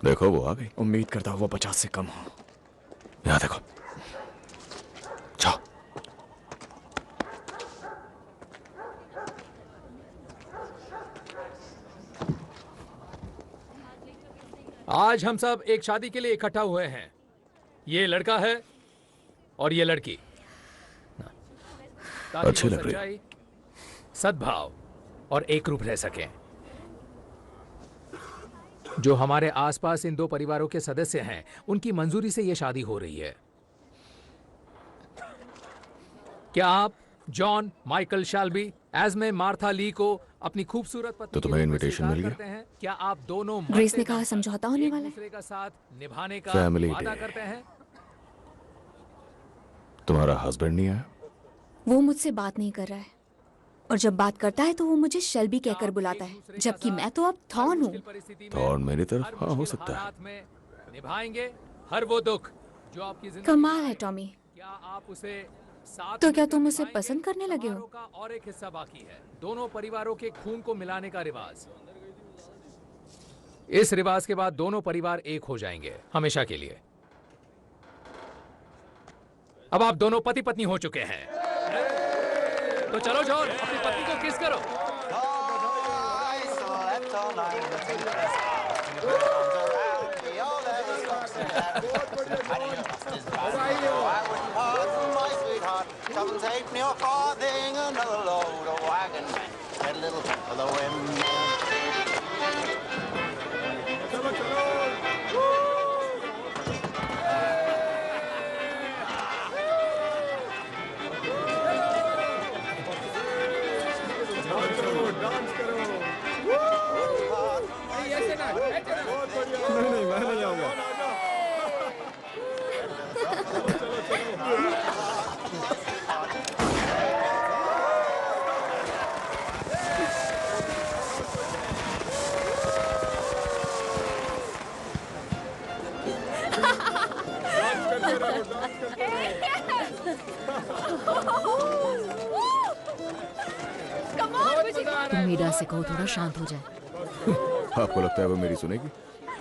देखो वो आ गई। उम्मीद करता हूँ वो 50 से कम हो। यहाँ देखो, जाओ। आज हम सब एक शादी के लिए इकट्ठा हुए हैं। ये लड़का है और ये लड़की। ताकि अच्छी वो लग रही है। सच्चाई, सद्भाव और एक रूप रह सकें। जो हमारे आसपास इन दो परिवारों के सदस्य हैं, उनकी मंजूरी से यह शादी हो रही है। क्या आप जॉन माइकल शैल्बी, एस्मे मार्था ली को अपनी खूबसूरत पत्नी तो तुम्हें के रूप में इनविटेशन स्वीकार मिल गया? करते हैं? क्या आप दोनों ग्रेस ने मरते कहा दम समझौता होने एक वाला है। दूसरे का साथ निभाने का Family वादा day। करते हैं? तुम्हारा हस्बैंड नहीं आया? वो मुझसे बात नहीं कर रहा है, और जब बात करता है तो वो मुझे शेल्बी कहकर बुलाता है, जबकि मैं तो अब थॉर्न हूँ। थॉर्न मेरी तरफ? हाँ, हो सकता है। हालात में निभाएंगे हर वो दुख जो आपकी जिंदगी कमाल है टॉमी। क्या आप उसे साथ तो क्या मिलकर तुम उसे निभाएंगे? पसंद करने लगे हो? समारोह का और एक हिस्सा बाकी है, दोनों परिवारों के खून को मिलाने का रिवाज। इस रिवाज के बाद दोनों परिवार एक हो जाएंगे हमेशा के लिए। अब आप दोनों पति पत्नी हो चुके हैं, तो चलो जॉन अपनी पत्नी को किस करो। Come take me a farthing, another load of wagon, get a little of the wind. नहीं मैं नहीं आऊंगा। तुम मीरा से कहो थोड़ा शांत हो जाए। आपको लगता है वो मेरी सुनेगी?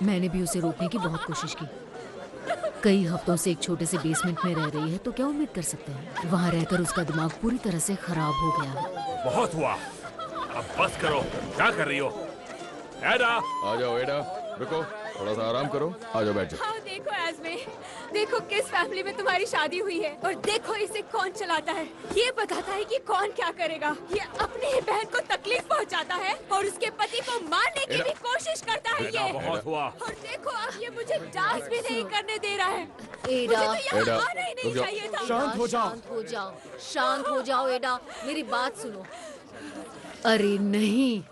मैंने भी उसे रोकने की बहुत कोशिश की। कई हफ्तों से एक छोटे से बेसमेंट में रह रही है, तो क्या उम्मीद कर सकते हैं? वहाँ रहकर उसका दिमाग पूरी तरह से खराब हो गया है। बहुत हुआ, अब बस करो। क्या कर रही हो? एडा, आ जाओ एडा, रुको, थोड़ा सा आराम करो, आ जाओ बैठ जाओ। हाँ देखो एस्मे, देखो किस फैमिली में तुम्हारी शादी हुई है, और देखो इसे कौन चलाता है। ये बताता है कि कौन क्या करेगा। ये अपनी ही बहन को तकलीफ पहुंचाता है और उसके पति को मारने की भी कोशिश करता है ये। बहुत हुआ। और देखो अब ये मुझे डांस भी नहीं करने दे रहा है। एडा, मुझे तो यहाँ आना ही नहीं चाहिए था। शांत हो जाओ। शांत हो जाओ, शांत हो जाओ एडा, मेरी बात सुनो। अरे नहीं,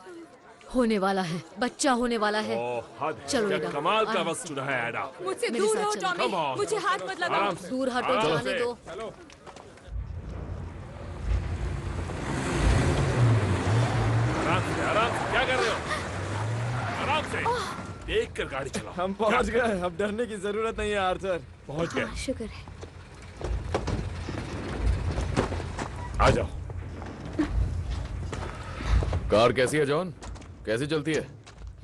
होने वाला है, बच्चा होने वाला है। चलो क्या एडा, कमाल का आराम वक्त चुना है एडा। मुझसे मेरे दूर साथ हो चलो। Tommy, Come on। मुझे हाथ मत लगाओ। आराम से। दूर हटो, आराम जाने से। दो। आराम से, क्या कर रहे हो? आराम से, देख कर गाड़ी चलाओ। हम पहुंच गए, अब डरने की जरूरत नहीं है आर्थर। पहुंच गए। हाँ, शुक्र है। आ जाओ। कार कैसी है जॉन? कैसी चलती है?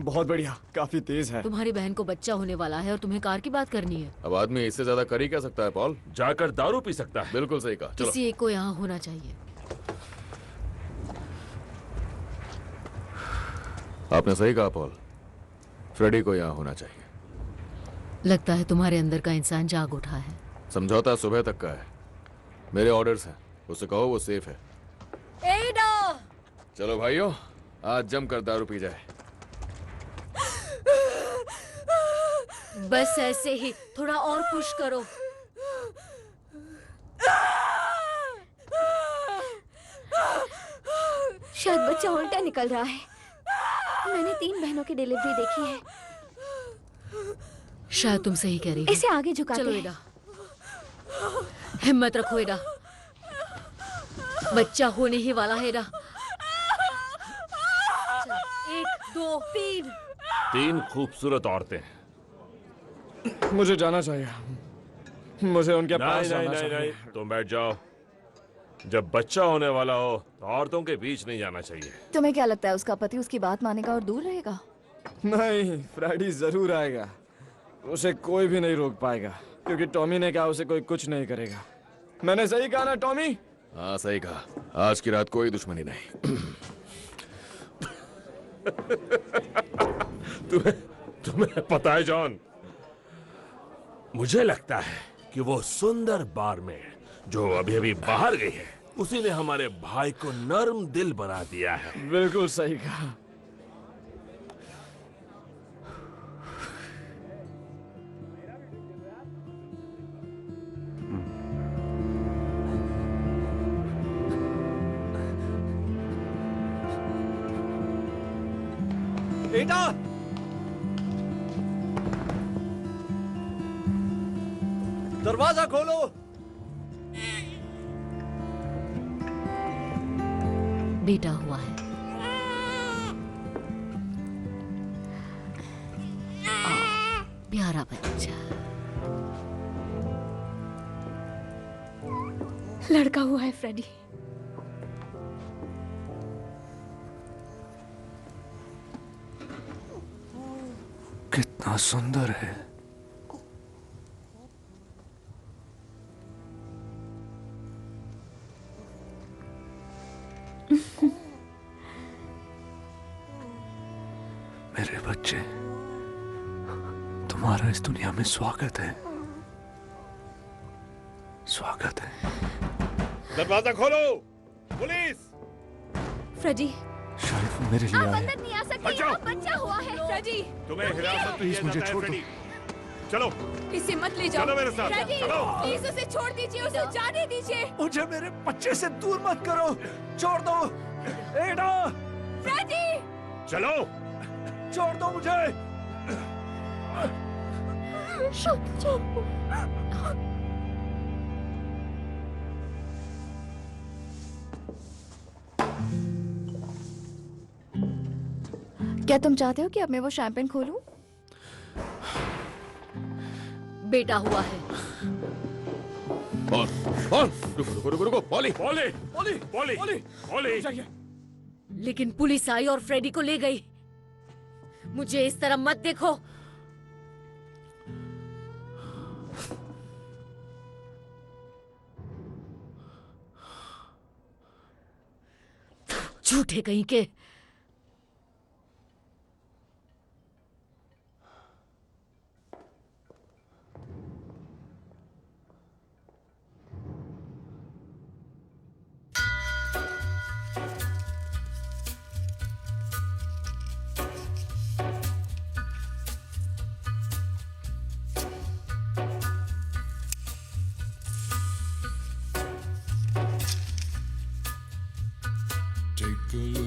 बहुत बढ़िया, काफी तेज है। तुम्हारी बहन को बच्चा होने वाला है और तुम्हें कार की बात करनी है। अब आदमी इससे ज्यादा कर ही क्या सकता है पॉल? जाकर दारू पी सकता है। बिल्कुल सही कहा, चलो। किसी एक को यहाँ होना चाहिए। आपने सही कहा पॉल, फ्रेडी को यहाँ होना चाहिए। लगता है तुम्हारे अंदर का इंसान जाग उठा है। समझौता सुबह तक का है, मेरे ऑर्डर्स हैं, उससे कहो वो सेफ है। एडा! चलो भाइयों, आज जमकर दारू पी जाए। बस ऐसे ही, थोड़ा और पुश करो। शायद बच्चा उल्टा निकल रहा है। मैंने 3 बहनों की डिलीवरी देखी है। शायद तुम सही कह रही हो। इसे आगे झुकाते चलो हैं। एडा, हिम्मत रखो एडा, बच्चा होने ही वाला है एडा। 1 2 3। 3 खूबसूरत औरतें। मुझे जाना चाहिए, मुझे उनके पास नहीं जाना नहीं नहीं चाहिए। नहीं, तुम बैठ जाओ। जब बच्चा होने वाला हो तो औरतों के बीच नहीं जाना चाहिए। तुम्हें क्या लगता है उसका पति उसकी बात मानेगा और दूर रहेगा? नहीं, फ्रेडी जरूर आएगा। उसे कोई भी नहीं रोक पाएगा, क्योंकि टॉमी ने कहा उसे कोई कुछ नहीं करेगा। मैंने सही कहा ना टॉमी? हाँ सही कहा, आज की रात कोई दुश्मनी नहीं। तुम्हें पता है जॉन, मुझे लगता है कि वो सुंदर बारमेड जो अभी अभी बाहर गई है, उसी ने हमारे भाई को नर्म दिल बना दिया है। बिल्कुल सही कहा। बेटा दरवाजा खोलो। बेटा हुआ है। प्यारा बच्चा। लड़का हुआ है फ्रेडी। कितना सुंदर है। मेरे बच्चे, तुम्हारा इस दुनिया में स्वागत है। स्वागत है। दरवाजा खोलो, पुलिस। फ्रेडी, शायद वो मेरे लिए आप आए। अंदर नहीं आ सकते, यहाँ बच्चा हुआ है। फ्रेडी, तुम्हें हिरासत में प्लीज लिया मुझे जाता है, छोड़ दो। फ्रेडी। चलो इसे मत ले जाओ। चलो मेरे साथ, फ्रेडी, चलो। प्लीज उसे छोड़ दीजिए, उसे जाने दीजिए। मुझे मेरे बच्चे से दूर मत करो, छोड़ दो। एडा, फ्रेडी, चलो, छोड़ दो मुझे। क्या तुम चाहते हो कि अब मैं वो शैंपेन खोलूं? बेटा हुआ है। और रुको रुको रुको, poly poly poly poly poly poly. चाहिए। लेकिन पुलिस आई और फ्रेडी को ले गई। मुझे इस तरह मत देखो। झूठे कहीं के। Take a look.